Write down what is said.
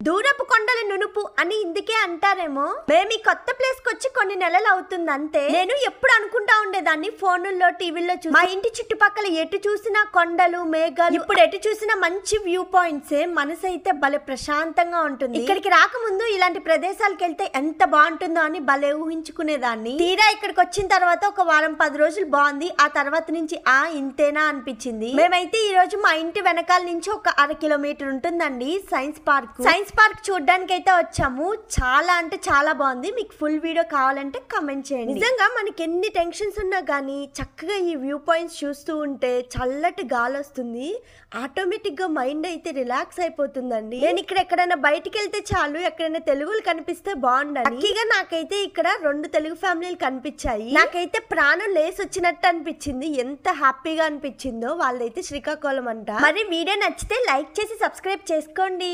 దూరపు కొండల నునుపు అని ఇందుకే అంటారేమో. మేము ఈ కొత్త ప్లేస్ కి వచ్చి కొన్ని నెలలు అవుతుంది అంతే. నేను ఎప్పుడు అనుకుంటా ఉండేదాన్ని ఫోనుల్లో టీవీల్లో చూసి, మా ఇంటి చుట్టుపక్కల ఎటు చూసినా కొండలు మేఘాలు, ఇప్పుడు ఎటు చూసినా మంచి వ్యూ పాయింట్స్. మనసు అయితే భలే ప్రశాంతంగా ఉంటుంది. ఇక్కడికి రాకముందు ఇలాంటి ప్రదేశాలకు వెళ్తే ఎంత బాగుంటుందో అని భలే ఊహించుకునేదాన్ని. తీరా ఇక్కడికి వచ్చిన తర్వాత ఒక వారం 10 రోజులు బాగుంది. ఆ తర్వాత నుంచి ఇంతేనా అనిపించింది. మేమైతే ఈ రోజు మా ఇంటి వెనకాల నుంచి ఒక 1/2 కిలోమీటర్ ఉంటుందండి సైన్స్ పార్క్ చూడడానికి అయితే వచ్చాము. చాలా అంటే చాలా బాగుంది. మీకు ఫుల్ వీడియో కావాలంటే కమెంట్ చేయండి. నిజంగా మనకి ఎన్ని టెన్షన్స్ ఉన్నా గానీ చక్కగా ఈ వ్యూ పాయింట్స్ చూస్తూ ఉంటే చల్లటి గాలి వస్తుంది. ఆటోమేటిక్ గా మైండ్ అయితే రిలాక్స్ అయిపోతుందండి. నేను ఇక్కడ ఎక్కడైనా బయటికి వెళ్తే చాలు, ఎక్కడైనా తెలుగులు కనిపిస్తే బాగుండాలి. లక్కీగా నాకైతే ఇక్కడ 2 తెలుగు ఫ్యామిలీలు కనిపించాయి. నాకైతే ప్రాణం లేసి వచ్చినట్టు అనిపించింది. ఎంత హ్యాపీగా అనిపించిందో. వాళ్ళైతే శ్రీకాకుళం అంట. మరి వీడియో నచ్చితే లైక్ చేసి సబ్స్క్రైబ్ చేసుకోండి.